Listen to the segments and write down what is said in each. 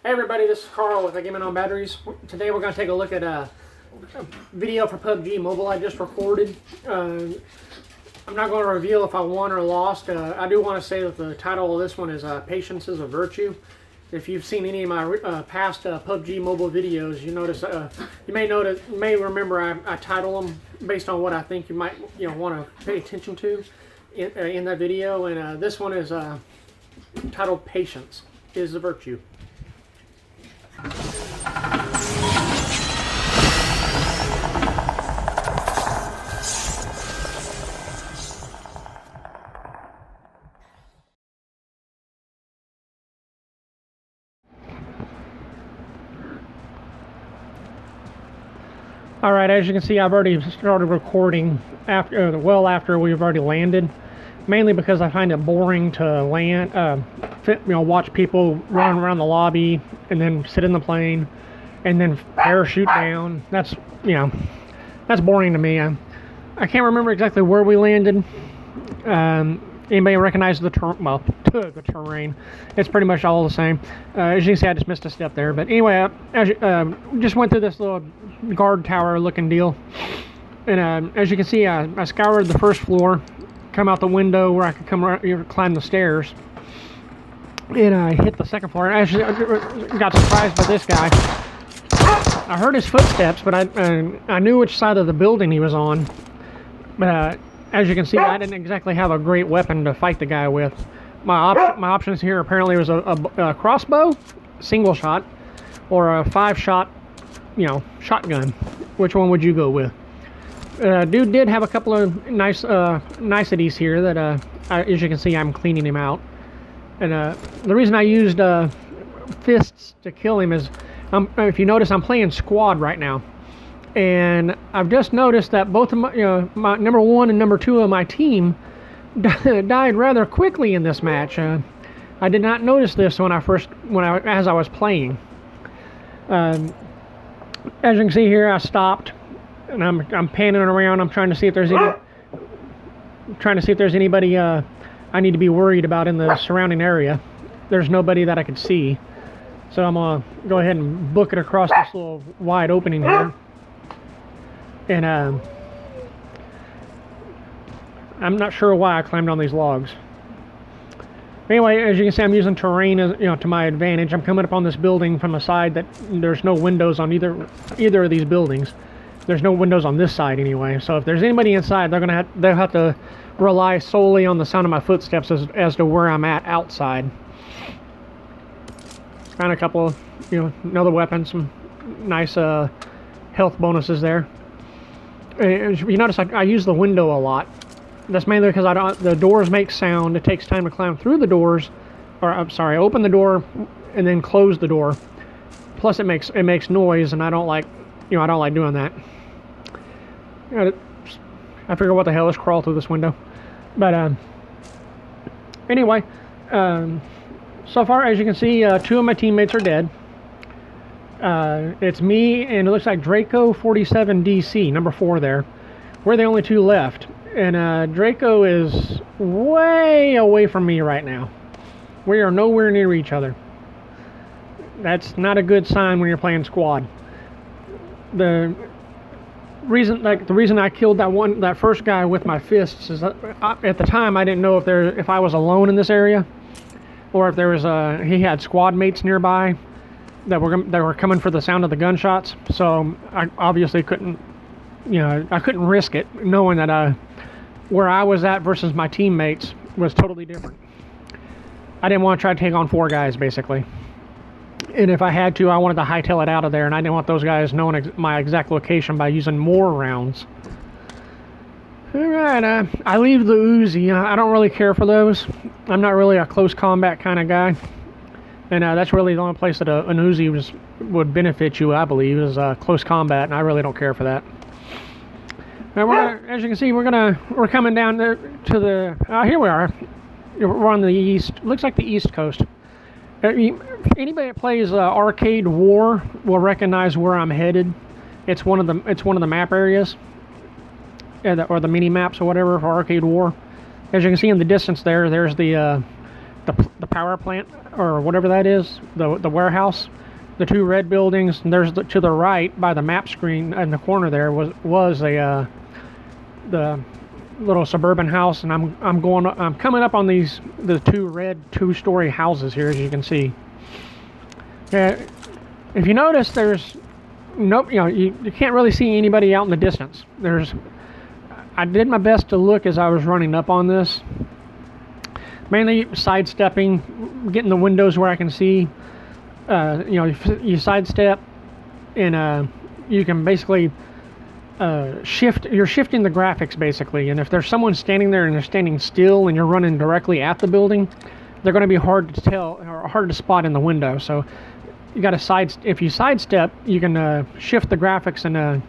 Hey everybody, this is Carl with Gaming on Batteries. Today we're going to take a look at a video for PUBG Mobile I just recorded. I'm not going to reveal if I won or lost. I do want to say that the title of this one is Patience is a Virtue. If you've seen any of my past PUBG Mobile videos, you may remember I title them based on what I think you might want to pay attention to in that video. And this one is titled Patience is a Virtue. All right, as you can see, I've already started recording after we've already landed, mainly because I find it boring to land, watch people run around the lobby and then sit in the plane and then parachute down. That's boring to me. I can't remember exactly where we landed. Anybody recognize the terrain? It's pretty much all the same. As you can see, I just missed a step there. But anyway, just went through this little guard tower looking deal. And as you can see, I scoured the first floor, come out the window where I could climb the stairs. And I hit the second floor. I actually got surprised by this guy. I heard his footsteps, but I knew which side of the building he was on. But as you can see, I didn't exactly have a great weapon to fight the guy with. My options here apparently was a crossbow, single shot, or a 5-shot, shotgun. Which one would you go with? Dude did have a couple of niceties here that, as you can see, I'm cleaning him out. And the reason I used fists to kill him is, if you notice, I'm playing squad right now. And I've just noticed that both of my number 1 and number 2 of my team died rather quickly in this match. I did not notice this as I was playing. As you can see here, I stopped and I'm panning around. I'm trying to see if there's anybody I need to be worried about in the surrounding area. There's nobody that I could see, so I'm gonna go ahead and book it across this little wide opening here. And I'm not sure why I climbed on these logs. Anyway, as you can see, I'm using terrain to my advantage. I'm coming up on this building from a side that there's no windows on either of these buildings. There's no windows on this side anyway. So if there's anybody inside, they'll have to rely solely on the sound of my footsteps as to where I'm at outside. Found a couple of another weapon, some nice health bonuses there. You notice I use the window a lot. That's mainly because the doors make sound. It takes time to climb through the doors, open the door and then close the door. Plus it makes noise, and I don't like doing that. I figure what the hell, let's crawl through this window. But anyway, so far as you can see, 2 of my teammates are dead. It's me and it looks like Draco 47 DC, number 4 there. We're the only 2 left. And Draco is way away from me right now. We are nowhere near each other. That's not a good sign when you're playing squad. The reason I killed that first guy with my fists is that at the time I didn't know if I was alone in this area, or if there was he had squad mates nearby that were coming for the sound of the gunshots. So I obviously couldn't risk it, knowing that where I was at versus my teammates was totally different. I didn't want to try to take on 4 guys basically, and if I had to, I wanted to hightail it out of there, and I didn't want those guys knowing my exact location by using more rounds. All right, I leave the Uzi. I don't really care for those. I'm not really a close combat kind of guy. And that's really the only place that an Uzi would benefit you, I believe, is close combat, and I really don't care for that. Now as you can see, we're coming down there to the. Here we are. We're on the east. Looks like the East Coast. Anybody that plays Arcade War will recognize where I'm headed. It's one of the map areas, or the mini maps or whatever for Arcade War. As you can see in the distance there's the the power plant or whatever that is, the warehouse, the two red buildings. And there's to the right by the map screen in the corner there was a the little suburban house, and I'm coming up on the two red 2-story houses here, as you can see. If you notice, there's nope, you can't really see anybody out in the distance. I did my best to look as I was running up on this, mainly sidestepping, getting the windows where I can see. You sidestep, and you can basically you're shifting the graphics basically, and if there's someone standing there and they're standing still and you're running directly at the building, they're going to be hard to tell or hard to spot in the window. So you got to if you sidestep, you can shift the graphics, and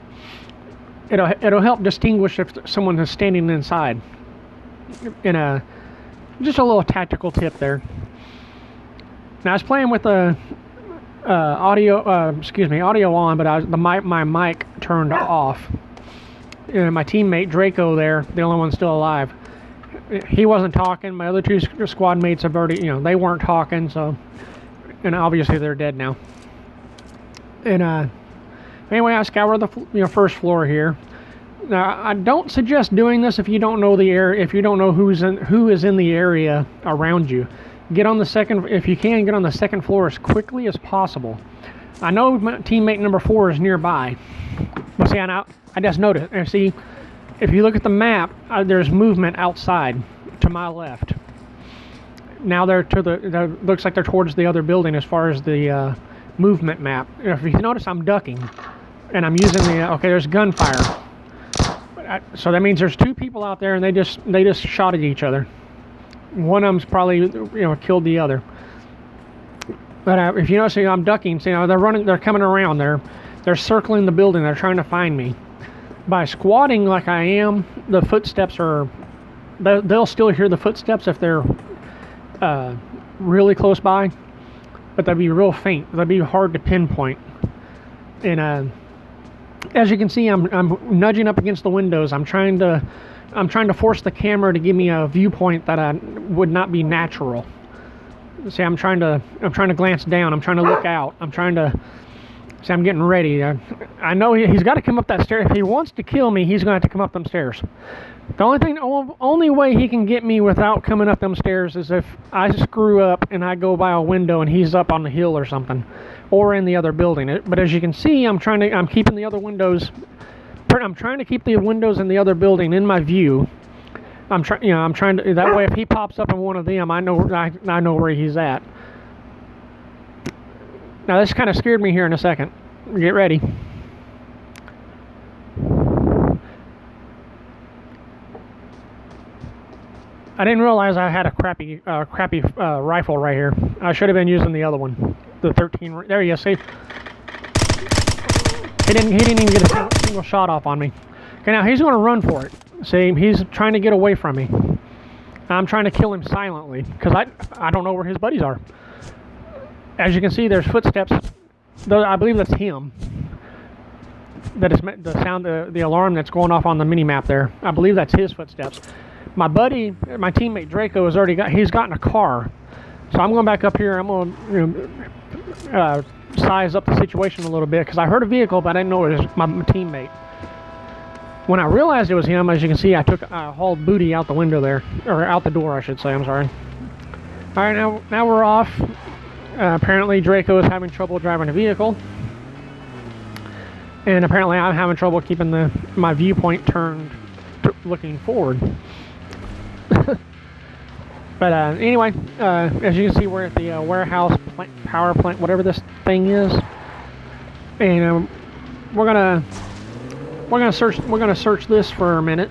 it'll help distinguish if someone is standing inside. And just a little tactical tip there. Now I was playing with the audio on, but my mic turned off. And my teammate Draco there, the only one still alive, he wasn't talking. My other two squad mates have already, they weren't talking, so, and obviously they're dead now. And anyway, I scoured the first floor here. Now I don't suggest doing this if you don't know the area, if you don't know who is in the area around you. Get on the second, if you can, get on the second floor as quickly as possible. I know my teammate number 4 is nearby. But see, I just noticed. And see, if you look at the map, there's movement outside to my left. Now they're looks like they're towards the other building as far as the movement map. If you notice, I'm ducking, and I'm using okay, there's gunfire. So that means there's 2 people out there, and they just shot at each other. One of them's probably killed the other. But if you notice, I'm ducking. See, they're running. They're coming around. They're circling the building. They're trying to find me. By squatting like I am, the footsteps are. They'll still hear the footsteps if they're really close by, but they'll be real faint. They'll be hard to pinpoint. And as you can see, I'm nudging up against the windows. I'm trying to force the camera to give me a viewpoint that would not be natural. See, I'm trying to glance down. I'm trying to look out. I'm getting ready. I know he's got to come up that stair. If he wants to kill me, he's going to have to come up them stairs. The only way he can get me without coming up them stairs is if I screw up and I go by a window and he's up on the hill or something, or in the other building. But as you can see, I'm keeping the other windows. I'm trying to keep the windows in the other building in my view. I'm trying to, that way if he pops up in one of them, I know where he's at. Now this kind of scared me here in a second. Get ready. I didn't realize I had a crappy rifle right here. I should have been using the other one, the 13. There you see. He didn't even get a single shot off on me. Okay, now he's going to run for it. See, he's trying to get away from me. I'm trying to kill him silently because I don't know where his buddies are. As you can see, there's footsteps. I believe that's him. That is the sound, the alarm that's going off on the mini map there. I believe that's his footsteps. My buddy, my teammate Draco he's gotten a car. So I'm going back up here. I'm going to size up the situation a little bit because I heard a vehicle, but I didn't know it was my teammate. When I realized it was him, as you can see, I hauled booty out the window there, or out the door, I should say. I'm sorry. All right, now we're off. Apparently, Draco is having trouble driving a vehicle, and apparently, I'm having trouble keeping my viewpoint turned, looking forward. But anyway, as you can see, we're at the warehouse power plant, whatever this thing is, and we're gonna search this for a minute,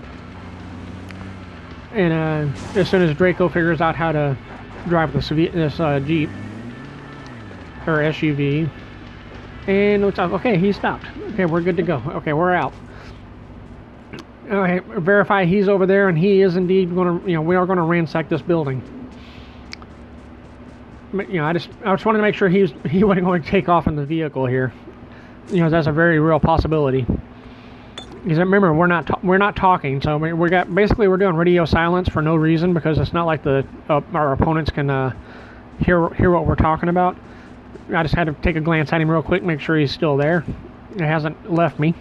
and as soon as Draco figures out how to drive this Jeep or SUV, and looks like, okay, he stopped. Okay, we're good to go. Okay, we're out. Okay, verify he's over there, and he is indeed going to, we are going to ransack this building. I just wanted to make sure he wasn't going to take off in the vehicle here. That's a very real possibility. Because remember, we're not talking, so we're doing radio silence for no reason because it's not like our opponents can hear what we're talking about. I just had to take a glance at him real quick, make sure he's still there. It hasn't left me.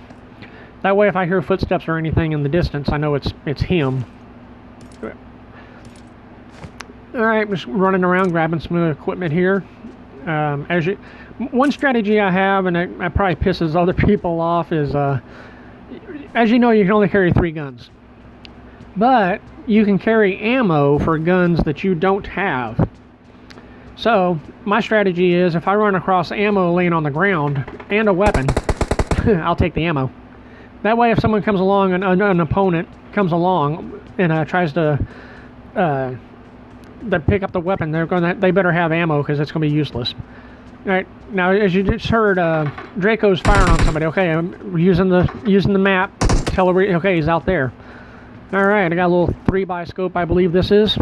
That way, if I hear footsteps or anything in the distance, I know it's him. All right, just running around grabbing some equipment here. One strategy I have, and it probably pisses other people off, is as you know, you can only carry 3 guns. But you can carry ammo for guns that you don't have. So, my strategy is if I run across ammo laying on the ground and a weapon, I'll take the ammo. That way, if someone comes along, an opponent comes along and tries to pick up the weapon, they better have ammo because it's going to be useless. All right, now as you just heard, Draco's firing on somebody. Okay, I'm using the map. Tell her, okay, he's out there. All right, I got a little 3x scope, I believe this is.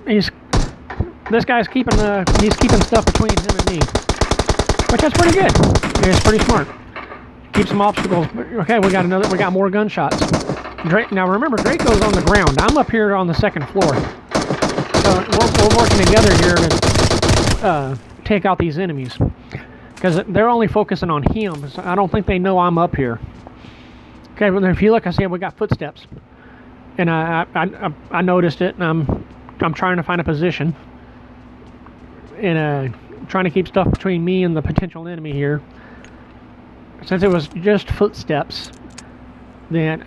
This guy's keeping stuff between him and me, which is pretty good. Yeah, it's pretty smart. Keep some obstacles. Okay, we got more gunshots. Now remember, Draco's on the ground. I'm up here on the 2nd floor. So we're working together here to take out these enemies because they're only focusing on him. So I don't think they know I'm up here. Okay, but if you look, I see we got footsteps, and I noticed it, and I'm trying to find a position, and trying to keep stuff between me and the potential enemy here. Since it was just footsteps, then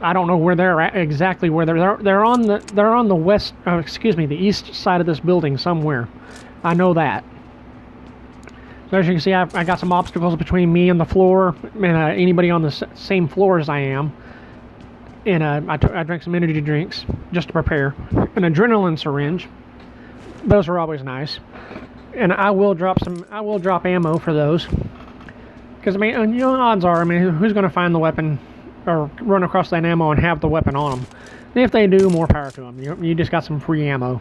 I don't know where they're at, exactly where they're on the west, the east side of this building somewhere. I know that. So as you can see, I got some obstacles between me and the floor, and anybody on the same floor as I am. And I drank some energy drinks just to prepare. An adrenaline syringe. Those are always nice. And I will drop ammo for those. Because odds are, who's going to find the weapon or run across that ammo and have the weapon on them? And if they do, more power to them. You just got some free ammo.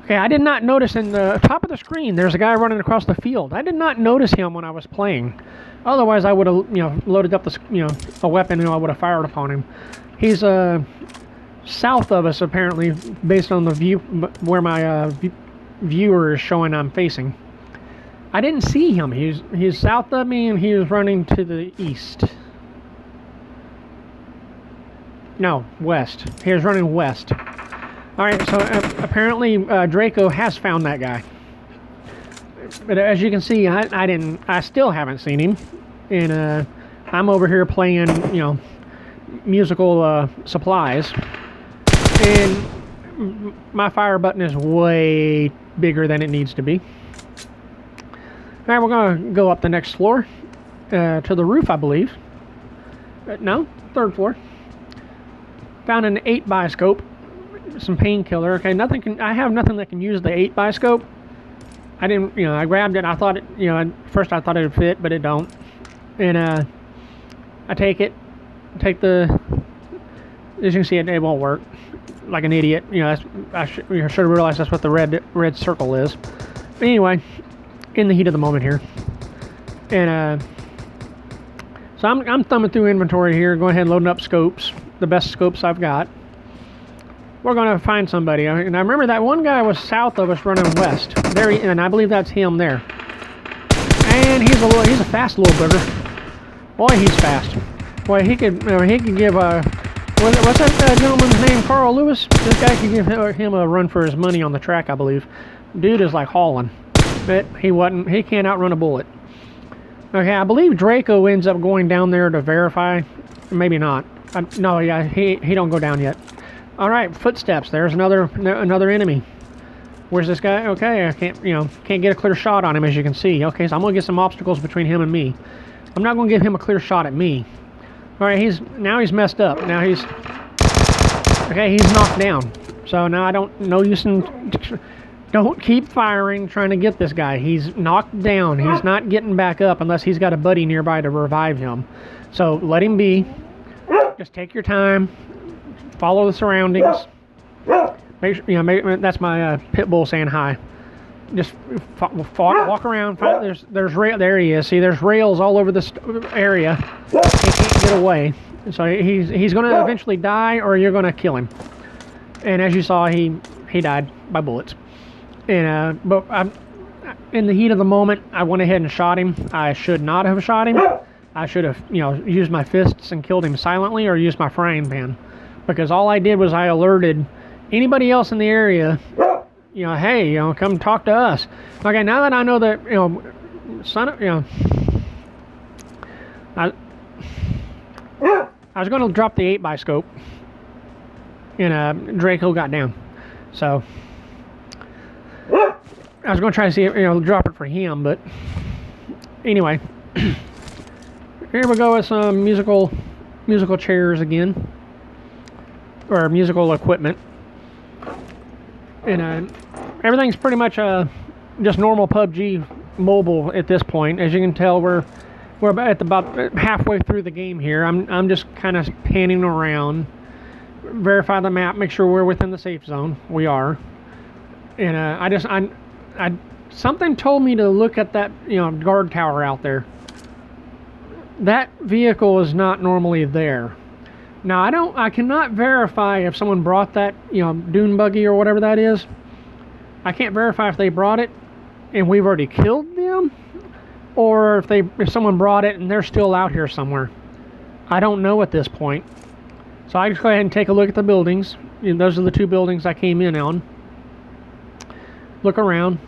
Okay, I did not notice in the top of the screen there's a guy running across the field. I did not notice him when I was playing. Otherwise, I would have loaded up a weapon and I would have fired upon him. He's south of us apparently, based on the view where my viewer is showing I'm facing. I didn't see him. He's south of me and he was running to the east. No, west. He was running west. Alright, so apparently Draco has found that guy. But as you can see, I still haven't seen him. And I'm over here playing, musical supplies. And my fire button is way bigger than it needs to be. Alright, we're going to go up the next floor. To the roof, I believe. No, 3rd floor. Found an 8x scope. Some painkiller. Okay, I have nothing that can use the 8x scope. I didn't, I grabbed it. I thought it, at first I thought it would fit, but it don't. And I take it. As you can see, it won't work. Like an idiot. I should have realized that's what the red circle is. But anyway, in the heat of the moment here. And so I'm thumbing through inventory here, going ahead and loading up scopes, the best scopes I've got. We're going to find somebody. And I remember that one guy was south of us running west. And I believe that's him there. And he's a fast little booger. Boy, he's fast. Boy, he could give what's that gentleman's name? Carl Lewis? This guy could give him a run for his money on the track, I believe. Dude is like hauling. But he can't outrun a bullet. Okay, I believe Draco ends up going down there to verify. Maybe not. No, yeah, he don't go down yet. All right, footsteps. There's another enemy. Where's this guy? Okay, I can't get a clear shot on him, as you can see. Okay, so I'm gonna get some obstacles between him and me. I'm not gonna give him a clear shot at me. All right, he's messed up. Now he's knocked down. So now don't keep firing trying to get this guy. He's knocked down. He's not getting back up unless he's got a buddy nearby to revive him. So let him be. Just take your time. Follow the surroundings. Make sure, that's my pit bull saying hi. Just walk around. There he is. See, there's rails all over this area. He can't get away. So he's going to eventually die, or you're going to kill him. And as you saw, he died by bullets. And but in the heat of the moment, I went ahead and shot him. I should not have shot him. I should have, used my fists and killed him silently, or used my frying pan, because all I did was I alerted anybody else in the area. Hey, come talk to us. Okay, now that I know that, I was going to drop the 8x scope, and Draco got down. So I was going to try to see if, drop it for him, but anyway, here we go with some musical chairs again, or musical equipment, and everything's pretty much just normal PUBG Mobile at this point. As you can tell, we're about halfway through the game here. I'm just kind of panning around, verify the map, make sure we're within the safe zone. We are, and I something told me to look at that guard tower out there. That vehicle is not normally there. Now I cannot verify if someone brought that dune buggy or whatever that is. I can't verify if they brought it and we've already killed them, or if someone brought it and they're still out here somewhere. I don't know at this point. So I just go ahead and take a look at the buildings. Those are the two buildings I came in on. Look around.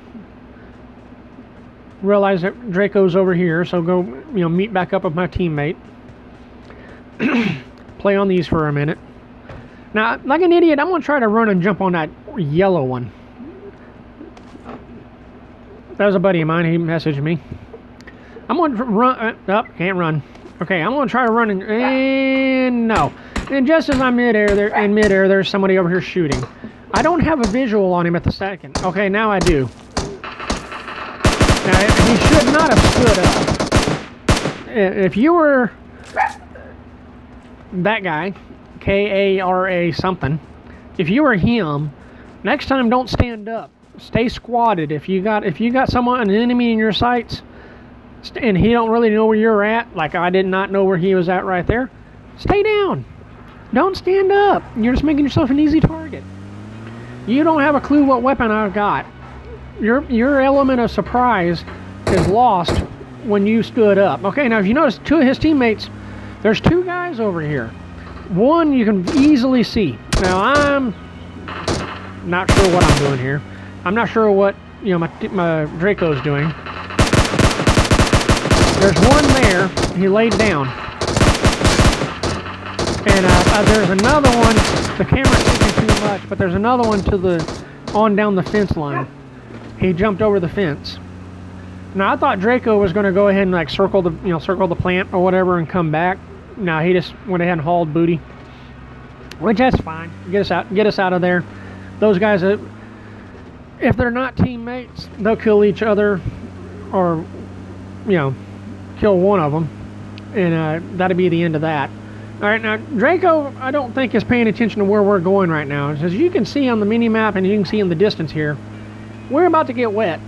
Realize that Draco's over here, so go meet back up with my teammate. Play on these for a minute. Now, like an idiot, I'm gonna try to run and jump on that yellow one. That was a buddy of mine. He messaged me. I'm gonna run. Can't run. Okay, I'm gonna try to run and no. And just as I'm in midair, there's somebody over here shooting. I don't have a visual on him at the second. Okay, now I do. Now, he should not have stood up. If you were that guy, K-A-R-A something, if you were him, next time don't stand up. Stay squatted. If you got an enemy in your sights, and he don't really know where you're at, like I did not know where he was at right there, stay down. Don't stand up. You're just making yourself an easy target. You don't have a clue what weapon I've got. Your element of surprise is lost when you stood up. Okay, now if you notice, two of his teammates, there's two guys over here. One you can easily see. Now I'm not sure what I'm doing here. I'm not sure what my Draco's doing. There's one there. He laid down. And there's another one. The camera's taking too much, but there's another one on down the fence line. He jumped over the fence. Now I thought Draco was going to go ahead and circle the plant or whatever and come back. No, he just went ahead and hauled booty, which that's fine. Get us out of there. Those guys, if they're not teammates, they'll kill each other, or kill one of them, and that'll be the end of that. All right, now Draco, I don't think is paying attention to where we're going right now. As you can see on the mini map, and you can see in the distance here, we're about to get wet,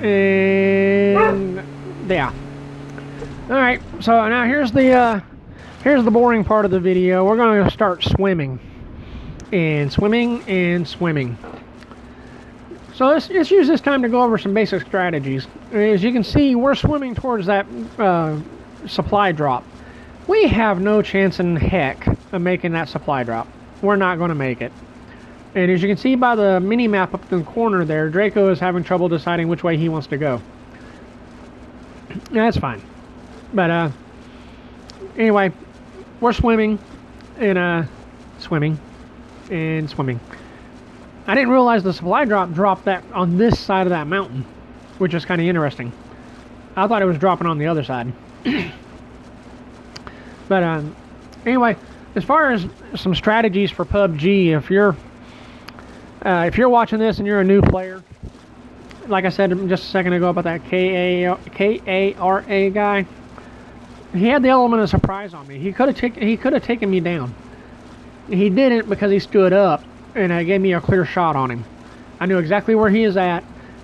and yeah. All right, so now here's the boring part of the video. We're going to start swimming, and swimming and swimming. So let's use this time to go over some basic strategies. As you can see, we're swimming towards that supply drop. We have no chance in heck of making that supply drop. We're not going to make it. And as you can see by the mini map up in the corner there, Draco is having trouble deciding which way he wants to go. That's fine. But anyway, we're swimming and swimming and swimming. I didn't realize the supply drop dropped that on this side of that mountain, which is kind of interesting. I thought it was dropping on the other side. But anyway, as far as some strategies for PUBG, if you're watching this and you're a new player, like I said just a second ago about that K-A-R-A guy, he had the element of surprise on me. He could have taken me down. He didn't, because he stood up and gave me a clear shot on him. I knew exactly where he is at.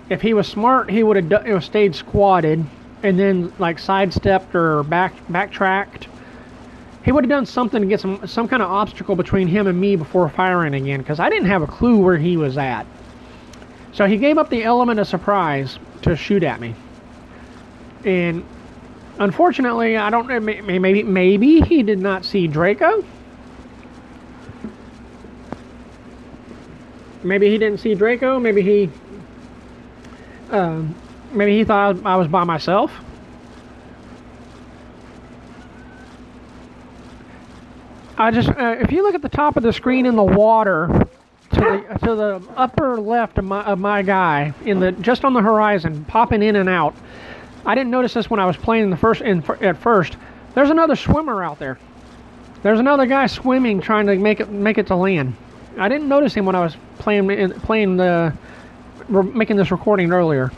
If he was smart, he would have stayed squatted and then sidestepped or backtracked He would have done something to get some kind of obstacle between him and me before firing again, because I didn't have a clue where he was at. So he gave up the element of surprise to shoot at me. And unfortunately, I don't know, maybe he did not see Draco. Maybe he didn't see Draco. Maybe he thought I was by myself. If you look at the top of the screen in the water, to the upper left of my guy, just on the horizon, popping in and out. I didn't notice this when I was playing at first. There's another swimmer out there. There's another guy swimming, trying to make it to land. I didn't notice him when I was making this recording earlier.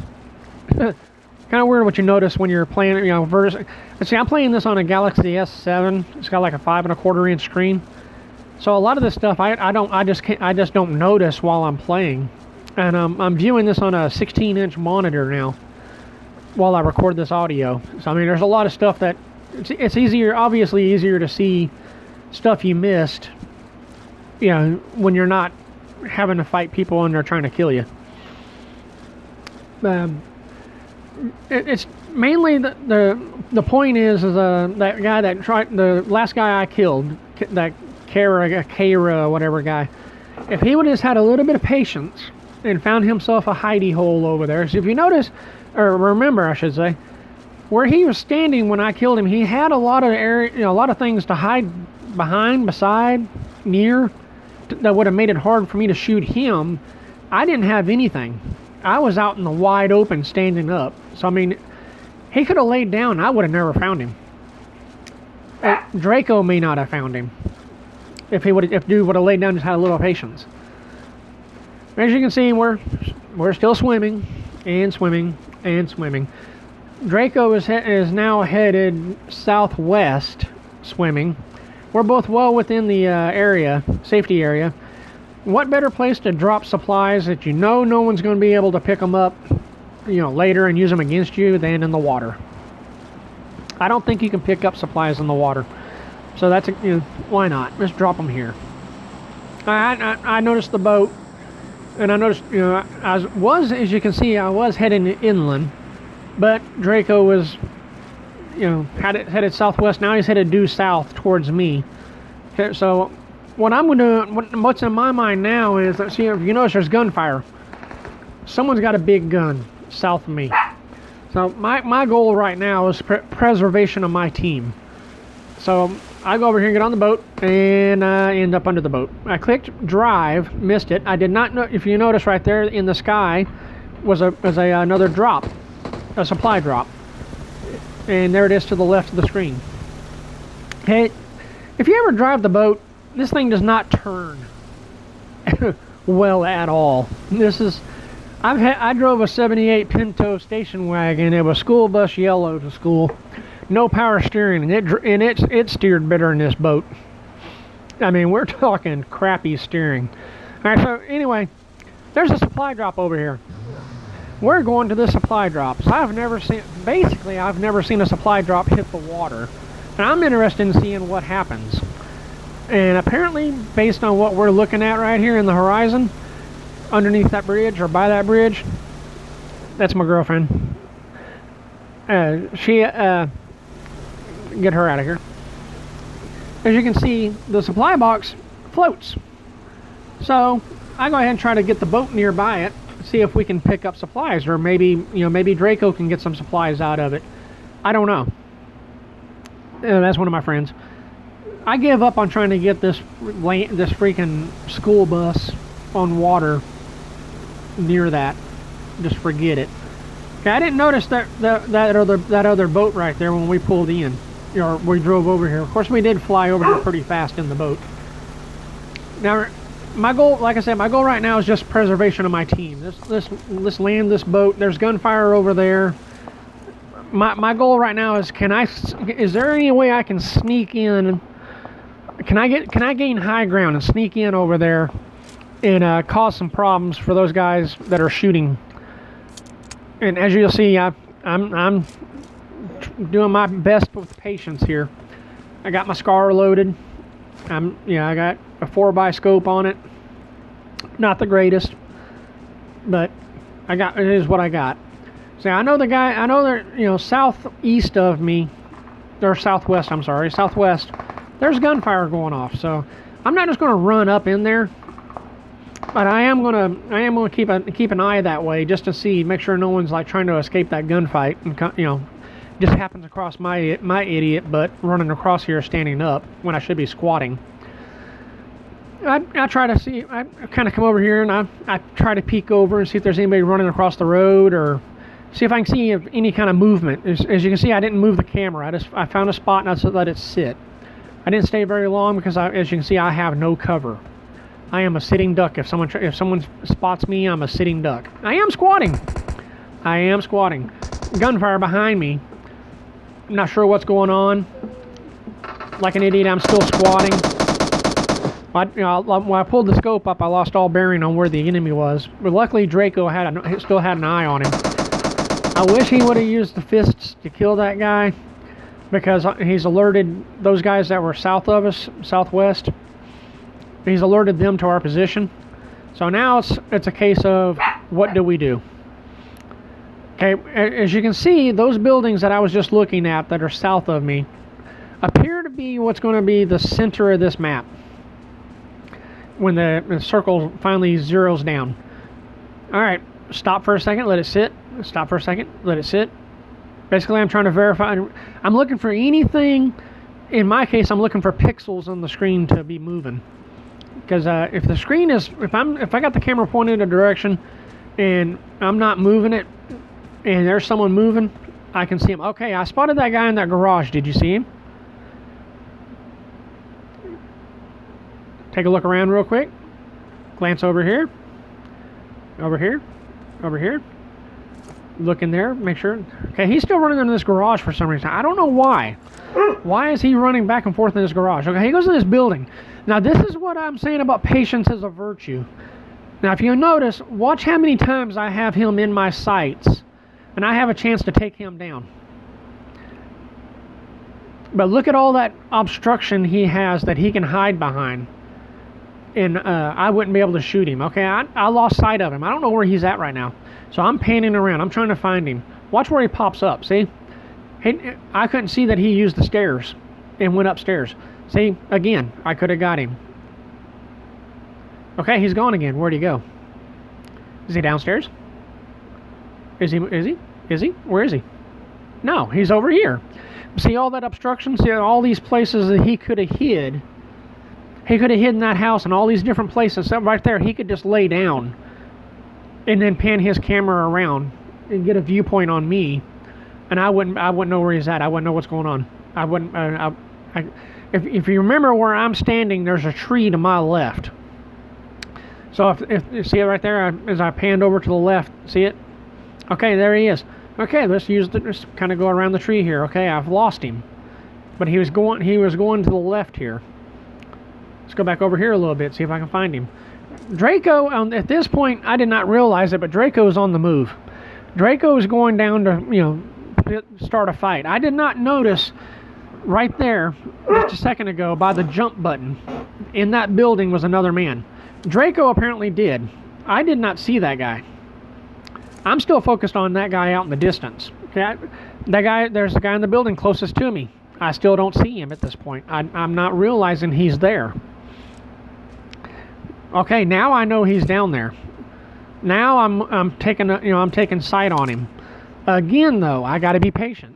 Kind of weird what you notice when you're playing, See, I'm playing this on a Galaxy S7. It's got like a 5.25-inch screen. So a lot of this stuff I just don't notice while I'm playing. And I'm viewing this on a 16-inch monitor now while I record this audio. So I mean, there's a lot of stuff that it's obviously easier to see stuff you missed, when you're not having to fight people and they're trying to kill you. It's mainly the point is that guy the last guy I killed, that Kara whatever guy. If he would have had a little bit of patience and found himself a hidey hole over there. So if you notice, or remember, I should say, where he was standing when I killed him, he had a lot of area, a lot of things to hide behind, beside, near, that would have made it hard for me to shoot him. I didn't have anything. I was out in the wide open, standing up. So I mean, he could have laid down. I would have never found him. Draco may not have found him if dude would have laid down and just had a little patience. As you can see, we're still swimming and swimming and swimming. Draco is now headed southwest, swimming. We're both well within the safety area. What better place to drop supplies that no one's going to be able to pick them up, later and use them against you than in the water. I don't think you can pick up supplies in the water. So that's why not? Let's drop them here. I noticed the boat, and I noticed, as you can see, I was heading inland, but Draco was, headed southwest. Now he's headed due south towards me. Okay, so what I'm going to, what's in my mind now is, if you notice, there's gunfire. Someone's got a big gun south of me. So my goal right now is preservation of my team. So I go over here and get on the boat, and I end up under the boat. I clicked drive, missed it. I did not know, if you notice right there in the sky was another drop, a supply drop. And there it is to the left of the screen. Hey, if you ever drive the boat, this thing does not turn well at all. I drove a 78 Pinto station wagon. It was school bus yellow to school. No power steering, and it steered better than this boat. I mean, we're talking crappy steering. All right, so anyway, there's a supply drop over here. We're going to the supply drop. So I've never seen a supply drop hit the water. And I'm interested in seeing what happens. And apparently, based on what we're looking at right here in the horizon, underneath that bridge or by that bridge, that's my girlfriend. Get her out of here. As you can see, the supply box floats. So I go ahead and try to get the boat nearby it, see if we can pick up supplies, or maybe Draco can get some supplies out of it. I don't know. That's one of my friends. I give up on trying to get this freaking school bus on water near that. Just forget it. Okay, I didn't notice that other boat right there when we pulled in, or we drove over here. Of course, we did fly over here pretty fast in the boat. Now, my goal, like I said, right now is just preservation of my team. Let's land this boat. There's gunfire over there. My goal right now is, is there any way I can sneak in? Can I gain high ground and sneak in over there and cause some problems for those guys that are shooting? And as you'll see, I'm doing my best with patience here. I got my SCAR loaded. I got a 4x scope on it. Not the greatest, but it is what I got. See, I know they're, southeast of me, or southwest, I'm sorry, southwest, there's gunfire going off, so I'm not just going to run up in there, but I am going to keep an eye that way just to make sure no one's like trying to escape that gunfight, and just happens across my idiot butt running across here standing up when I should be squatting. I try to see, I kind of come over here and I try to peek over and see if there's anybody running across the road, or see if I can see any kind of movement. As you can see, I didn't move the camera. I found a spot and I just let it sit. I didn't stay very long because, as you can see, I have no cover. I am a sitting duck. If someone spots me, I'm a sitting duck. I am squatting. Gunfire behind me. I'm not sure what's going on. Like an idiot, I'm still squatting. When I pulled the scope up, I lost all bearing on where the enemy was. But luckily, Draco still had an eye on him. I wish he would have used the fists to kill that guy, because he's alerted those guys that were south of us, southwest. He's alerted them to our position. So now it's a case of, what do we do? Okay, as you can see, those buildings that I was just looking at that are south of me appear to be what's going to be the center of this map when the circle finally zeroes down. Alright, stop for a second, let it sit. Stop for a second, let it sit. Basically, I'm trying to verify. I'm looking for anything. In my case, I'm looking for pixels on the screen to be moving. Because if the screen is, if I got the camera pointed in a direction and I'm not moving it, and there's someone moving, I can see him. Okay, I spotted that guy in that garage. Did you see him? Take a look around real quick. Glance over here. Over here. Over here. Look in there. Make sure. Okay, he's still running into this garage for some reason. I don't know why. Why is he running back and forth in this garage? Okay, he goes in this building. Now, this is what I'm saying about patience as a virtue. Now, if you notice, watch how many times I have him in my sights, and I have a chance to take him down. But look at all that obstruction he has that he can hide behind. And I wouldn't be able to shoot him. Okay, I lost sight of him. I don't know where he's at right now. So I'm panning around. I'm trying to find him. Watch where he pops up. See? I couldn't see that he used the stairs and went upstairs. See? Again, I could have got him. Okay, he's gone again. Where'd he go? Is he downstairs? Is he? Where is he? No, he's over here. See all that obstruction? See all these places that he could have hid? He could have hidden that house in all these different places. So right there, he could just lay down and then pan his camera around and get a viewpoint on me, and I wouldn't know where he's at. I wouldn't know what's going on. I wouldn't. If you remember where I'm standing, there's a tree to my left. So if you see it right there, as I panned over to the left, see it? Okay, there he is. Okay, let's kind of go around the tree here. Okay, I've lost him, but he was going to the left here. Let's go back over here a little bit, see if I can find him. Draco, at this point, I did not realize it, but Draco's on the move. Draco is going down to, start a fight. I did not notice right there, just a second ago, by the jump button, in that building was another man. Draco apparently did. I did not see that guy. I'm still focused on that guy out in the distance. Okay, there's the guy in the building closest to me. I still don't see him at this point. I'm not realizing he's there. Okay, now I know he's down there. Now I'm taking sight on him. Again, though, I got to be patient.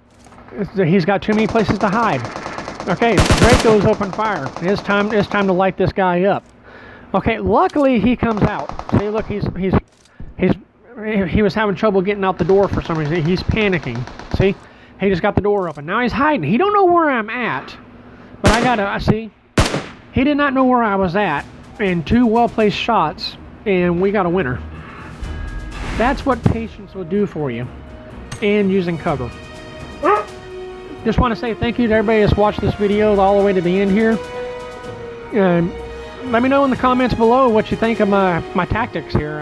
He's got too many places to hide. Okay, Draco's open fire. It's time to light this guy up. Okay, luckily he comes out. See, look, he was having trouble getting out the door for some reason. He's panicking. See, he just got the door open. Now he's hiding. He don't know where I'm at, but I see. He did not know where I was at. And 2 well-placed shots, and we got a winner. That's what patience will do for you, and using cover. Just want to say thank you to everybody that's watched this video all the way to the end here. Let me know in the comments below what you think of my tactics here.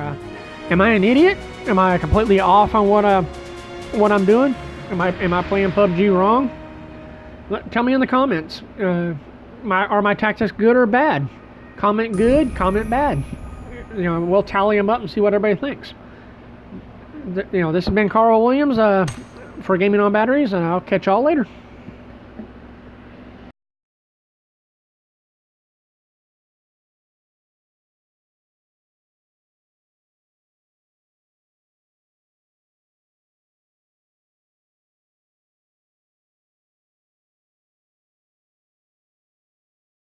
Am I an idiot? Am I completely off on what I'm doing? Am I playing PUBG wrong? Tell me in the comments. Are my tactics good or bad? Comment good, comment bad. We'll tally them up and see what everybody thinks. This has been Carl Williams for Gaming on Batteries, and I'll catch y'all later.